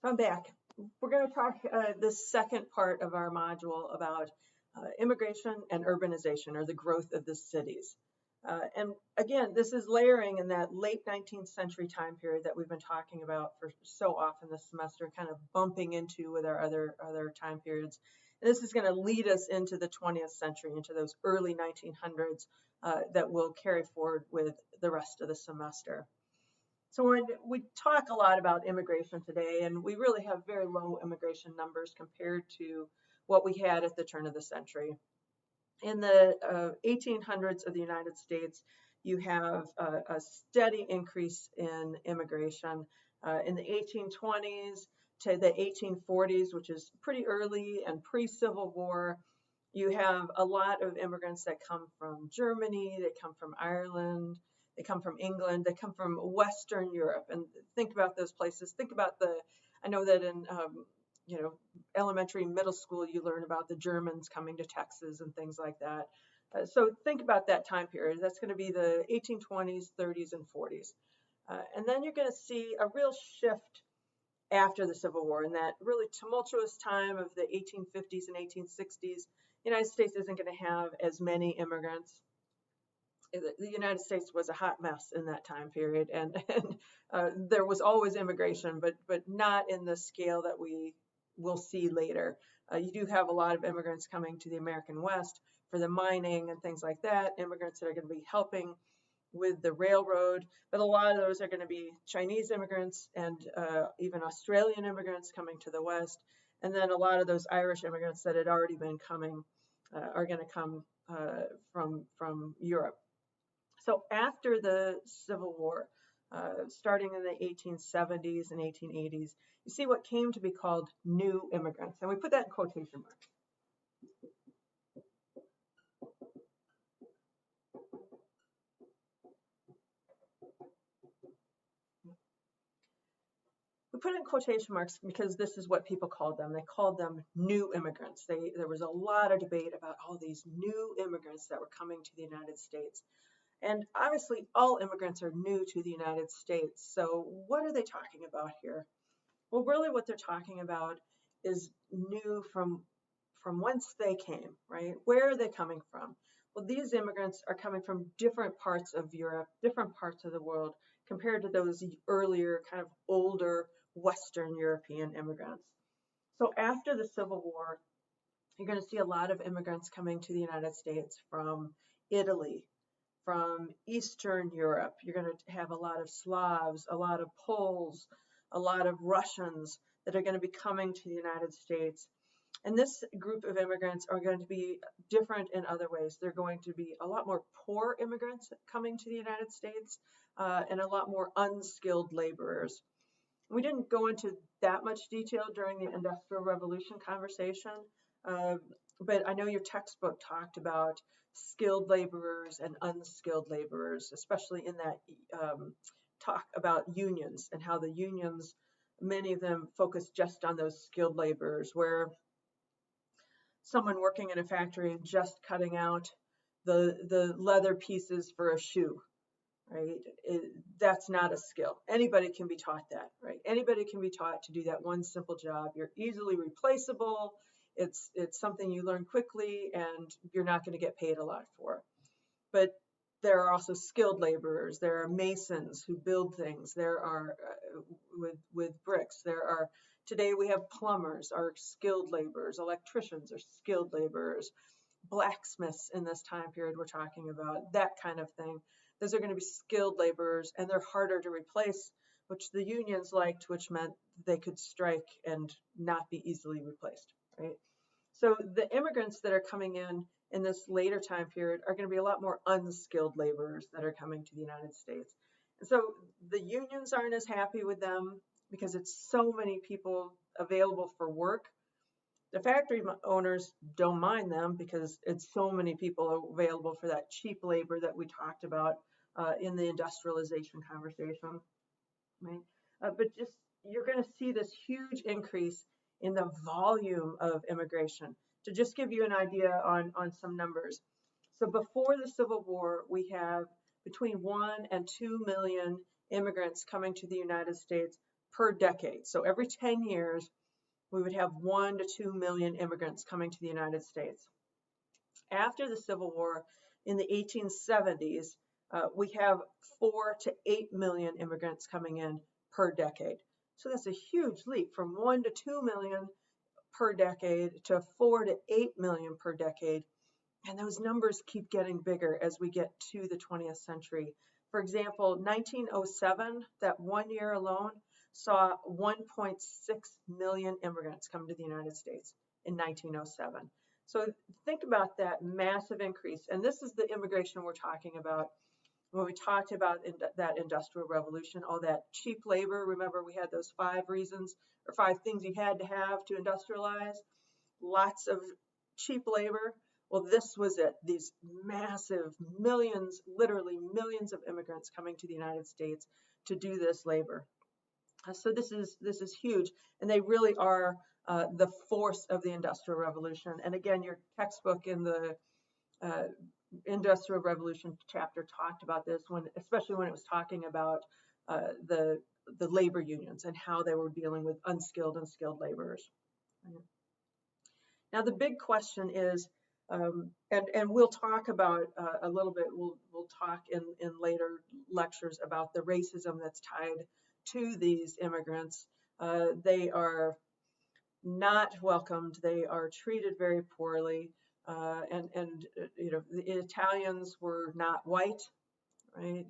I'm back. We're going to talk this second part of our module about immigration and urbanization, or the growth of the cities. And again, this is layering in that late 19th century time period that we've been talking about for so often this semester, kind of bumping into with our other time periods. And this is going to lead us into the 20th century, into those early 1900s that we'll carry forward with the rest of the semester. So we talk a lot about immigration today, and we really have very low immigration numbers compared to what we had at the turn of the century. In the 1800s of the United States, you have a steady increase in immigration. In the 1820s to the 1840s, which is pretty early and pre-Civil War, you have a lot of immigrants that come from Germany, they come from Ireland, they come from England, they come from Western Europe. And think about those places. Think about I know that in elementary, middle school, you learn about the Germans coming to Texas and things like that. So think about that time period. That's going to be the 1820s, 30s, and 40s. And then you're going to see a real shift after the Civil War, in that really tumultuous time of the 1850s and 1860s. The United States isn't going to have as many immigrants. The United States was a hot mess in that time period, and there was always immigration, but not in the scale that we will see later. You do have a lot of immigrants coming to the American West for the mining and things like that, immigrants that are going to be helping with the railroad, but a lot of those are going to be Chinese immigrants and even Australian immigrants coming to the West, and then a lot of those Irish immigrants that had already been coming are going to come from Europe. So after the Civil War, starting in the 1870s and 1880s, you see what came to be called new immigrants. And we put that in quotation marks. We put it in quotation marks because this is what people called them. They called them new immigrants. There was a lot of debate about all these new immigrants that were coming to the United States. And obviously, all immigrants are new to the United States. So what are they talking about here? Well, really what they're talking about is new from whence they came, right? Where are they coming from? Well, these immigrants are coming from different parts of Europe, different parts of the world, compared to those earlier, kind of older Western European immigrants. So after the Civil War, you're going to see a lot of immigrants coming to the United States from Italy, from Eastern Europe. You're going to have a lot of Slavs, a lot of Poles, a lot of Russians that are going to be coming to the United States. And this group of immigrants are going to be different in other ways. They're going to be a lot more poor immigrants coming to the United States and a lot more unskilled laborers. We didn't go into that much detail during the Industrial Revolution conversation, but I know your textbook talked about skilled laborers and unskilled laborers, especially in that talk about unions and how the unions, many of them focus just on those skilled laborers, where someone working in a factory just cutting out the leather pieces for a shoe, right? That's not a skill. Anybody can be taught that, right? Anybody can be taught to do that one simple job. You're easily replaceable. It's something you learn quickly, and you're not going to get paid a lot for. But there are also skilled laborers. There are masons who build things. There are with bricks. Today we have plumbers are skilled laborers. Electricians are skilled laborers. Blacksmiths in this time period we're talking about, that kind of thing. Those are going to be skilled laborers, and they're harder to replace, which the unions liked, which meant they could strike and not be easily replaced. Right? So the immigrants that are coming in this later time period are going to be a lot more unskilled laborers that are coming to the United States. And so the unions aren't as happy with them because it's so many people available for work. The factory owners don't mind them because it's so many people available for that cheap labor that we talked about in the industrialization conversation. Right? But you're going to see this huge increase in the volume of immigration. To just give you an idea on some numbers. So before the Civil War, we have between 1 and 2 million immigrants coming to the United States per decade. So every 10 years, we would have 1 to 2 million immigrants coming to the United States. After the Civil War in the 1870s, we have 4 to 8 million immigrants coming in per decade. So that's a huge leap from 1 to 2 million per decade to 4 to 8 million per decade. And those numbers keep getting bigger as we get to the 20th century. For example, 1907, that 1 year alone, saw 1.6 million immigrants come to the United States in 1907. So think about that massive increase. And this is the immigration we're talking about when we talked about that industrial revolution, all that cheap labor. Remember, we had those 5 reasons or 5 things you had to have to industrialize. Lots of cheap labor. Well, this was it. These massive millions, literally millions of immigrants coming to the United States to do this labor. So this is huge, and they really are the force of the Industrial Revolution. And again, your textbook in the Industrial Revolution chapter talked about this, especially when it was talking about the labor unions and how they were dealing with unskilled and skilled laborers. Now the big question is, and we'll talk about a little bit. We'll talk in later lectures about the racism that's tied to these immigrants. They are not welcomed. They are treated very poorly. And you know, the Italians were not white, right?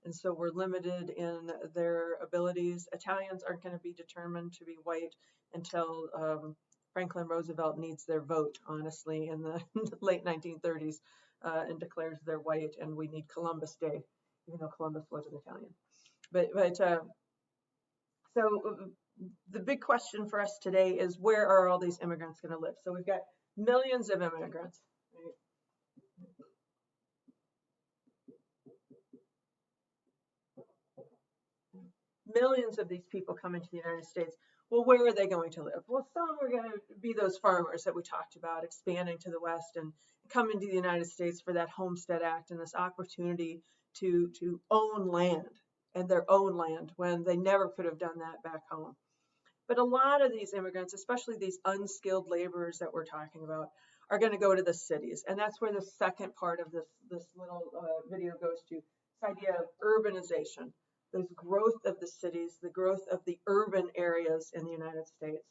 And so we're limited in their abilities. Italians aren't going to be determined to be white until Franklin Roosevelt needs their vote, honestly, in the late 1930s, and declares they're white, and we need Columbus Day, even though Columbus wasn't Italian. But so the big question for us today is, where are all these immigrants going to live? So we've got millions of immigrants. Right? Millions of these people coming to the United States. Well, where are they going to live? Well, some are going to be those farmers that we talked about, expanding to the West and coming to the United States for that Homestead Act and this opportunity to own land, and their own land, when they never could have done that back home. But a lot of these immigrants, especially these unskilled laborers that we're talking about, are going to go to the cities. And that's where the second part of this little video goes to, this idea of urbanization, this growth of the cities, the growth of the urban areas in the United States.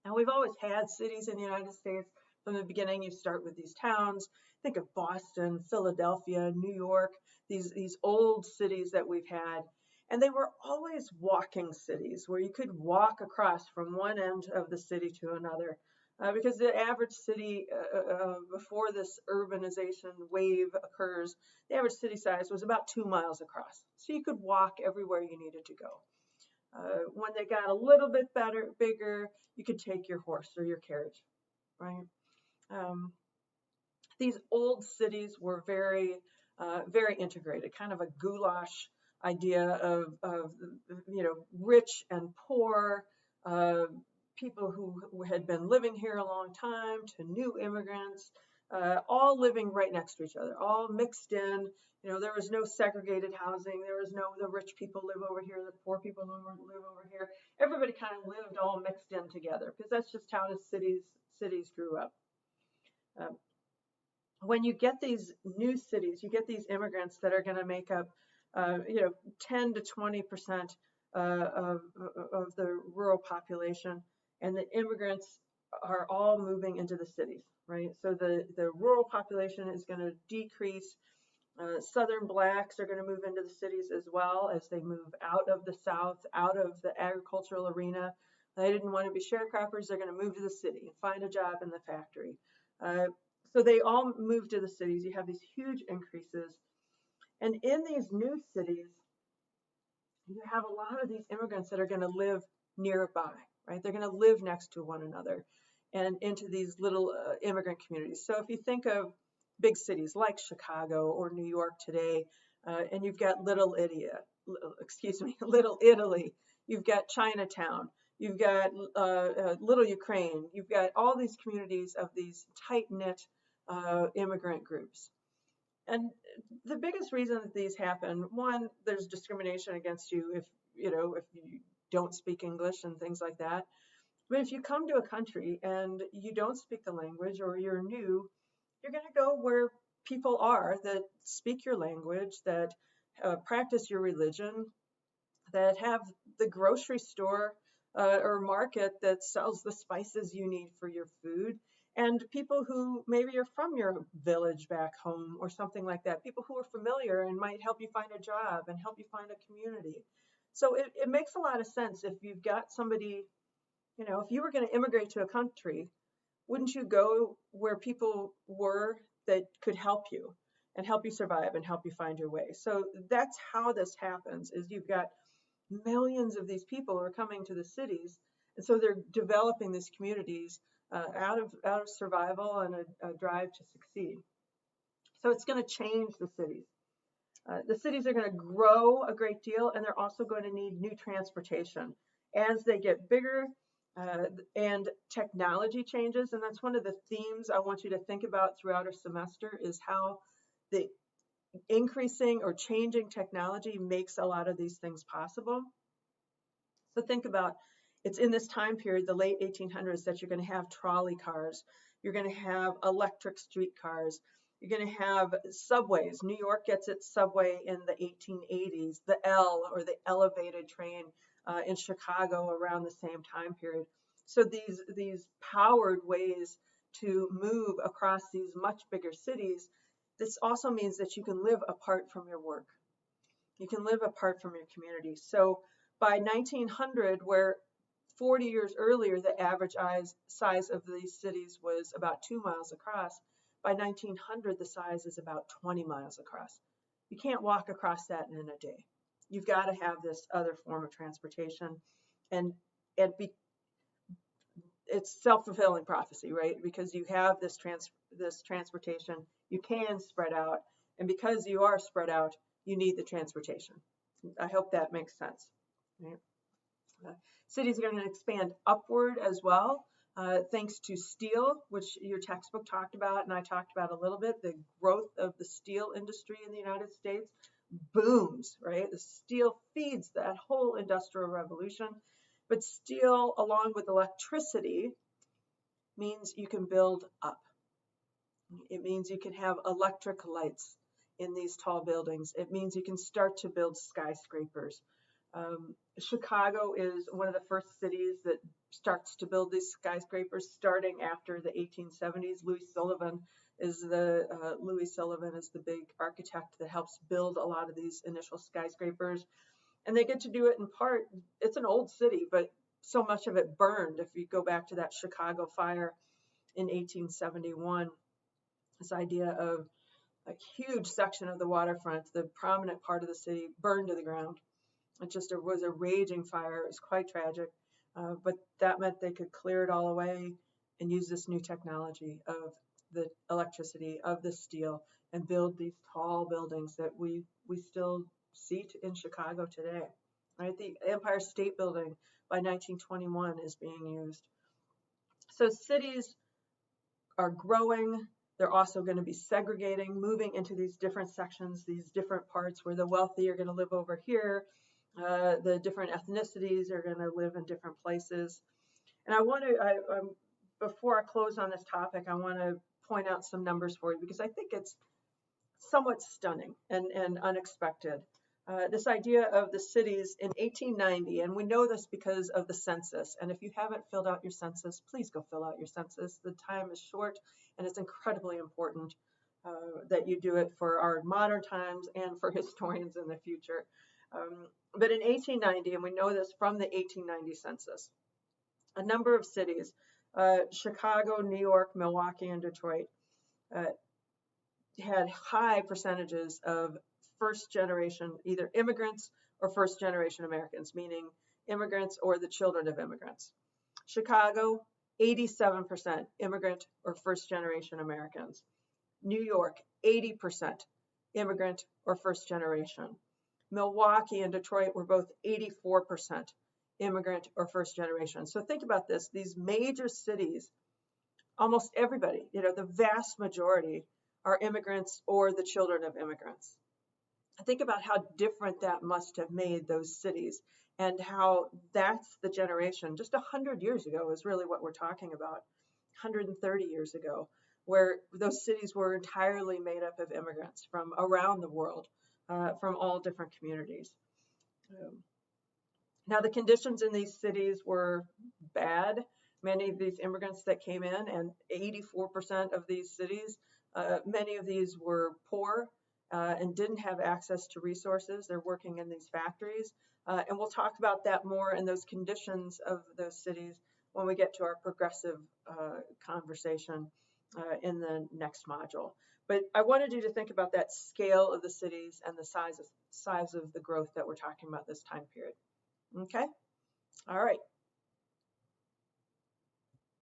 Now, we've always had cities in the United States. From the beginning, you start with these towns. Think of Boston, Philadelphia, New York, these old cities that we've had. And they were always walking cities where you could walk across from one end of the city to another. Because the average city, before this urbanization wave occurs, the average city size was about 2 miles across. So you could walk everywhere you needed to go. When they got a little bit bigger, you could take your horse or your carriage, right? These old cities were very, very integrated, kind of a goulash idea of you know, rich and poor, people who had been living here a long time to new immigrants, all living right next to each other, all mixed in. You know, there was no segregated housing. There was no, the rich people live over here, the poor people live over here. Everybody kind of lived all mixed in together, because that's just how the cities grew up. When you get these new cities, you get these immigrants that are going to make up, you know, 10 to 20% of the rural population, and the immigrants are all moving into the cities, right? So the rural population is going to decrease. Southern blacks are going to move into the cities as well, as they move out of the South, out of the agricultural arena. They didn't want to be sharecroppers. They're going to move to the city and find a job in the factory. So they all move to the cities. You have these huge increases. And in these new cities, you have a lot of these immigrants that are going to live nearby, right? They're going to live next to one another and into these little immigrant communities. So if you think of big cities like Chicago or New York today, and you've got Little Italy, you've got Chinatown, you've got Little Ukraine, you've got all these communities of these tight-knit immigrant groups. And the biggest reason that these happen, one, there's discrimination against you if you don't speak English and things like that. But if you come to a country and you don't speak the language or you're new, you're going to go where people are that speak your language, that practice your religion, that have the grocery store or market that sells the spices you need for your food, and people who maybe are from your village back home or something like that, people who are familiar and might help you find a job and help you find a community. So it makes a lot of sense if you've got somebody, if you were going to immigrate to a country, wouldn't you go where people were that could help you and help you survive and help you find your way? So that's how this happens, is you've got millions of these people are coming to the cities, and so they're developing these communities out of survival and a drive to succeed. So it's going to change the cities. The cities are going to grow a great deal, and they're also going to need new transportation as they get bigger, and technology changes. And that's one of the themes I want you to think about throughout our semester, is how the increasing or changing technology makes a lot of these things possible. So think about, it's in this time period, the late 1800s, that you're going to have trolley cars, you're going to have electric streetcars, you're going to have subways. New York gets its subway in the 1880s, the L, or the elevated train, in Chicago around the same time period. So these powered ways to move across these much bigger cities. This also means that you can live apart from your work. You can live apart from your community. So by 1900, where 40 years earlier the average size of these cities was about 2 miles across, by 1900 the size is about 20 miles across. You can't walk across that in a day. You've got to have this other form of transportation, and it's self-fulfilling prophecy, right? Because you have this transportation, you can spread out, and because you are spread out, you need the transportation. I hope that makes sense. Right? Cities are going to expand upward as well, thanks to steel, which your textbook talked about, and I talked about a little bit. The growth of the steel industry in the United States booms, right? The steel feeds that whole industrial revolution. But steel, along with electricity, means you can build up. It means you can have electric lights in these tall buildings. It means you can start to build skyscrapers. Chicago is one of the first cities that starts to build these skyscrapers starting after the 1870s. Louis Sullivan is the big architect that helps build a lot of these initial skyscrapers. And they get to do it in part, it's an old city, but so much of it burned. If you go back to that Chicago fire in 1871, this idea of a huge section of the waterfront, the prominent part of the city, burned to the ground. It was a raging fire. It was quite tragic, but that meant they could clear it all away and use this new technology of the electricity, of the steel, and build these tall buildings that we still see in Chicago today. Right? The Empire State Building by 1921 is being used. So cities are growing. They're also going to be segregating, moving into these different sections, these different parts where the wealthy are going to live over here. The different ethnicities are going to live in different places. And before I close on this topic, I want to point out some numbers for you, because I think it's somewhat stunning and unexpected. This idea of the cities in 1890, and we know this because of the census. And if you haven't filled out your census, please go fill out your census. The time is short, and it's incredibly important that you do it for our modern times and for historians in the future. But in 1890, and we know this from the 1890 census, a number of cities, Chicago, New York, Milwaukee, and Detroit, had high percentages of first generation, either immigrants or first generation Americans, meaning immigrants or the children of immigrants. Chicago, 87% immigrant or first generation Americans. New York, 80% immigrant or first generation. Milwaukee and Detroit were both 84% immigrant or first generation. So think about this, these major cities, almost everybody, the vast majority are immigrants or the children of immigrants. Think about how different that must have made those cities, and how that's the generation just 100 years ago is really what we're talking about, 130 years ago, where those cities were entirely made up of immigrants from around the world, from all different communities. Um, Now, the conditions in these cities were bad. Many of these immigrants that came in, and 84% of these cities, many of these were poor and didn't have access to resources. They're working in these factories. And we'll talk about that more and those conditions of those cities when we get to our progressive conversation in the next module. But I wanted you to think about that scale of the cities and the size of the growth that we're talking about this time period. Okay. All right.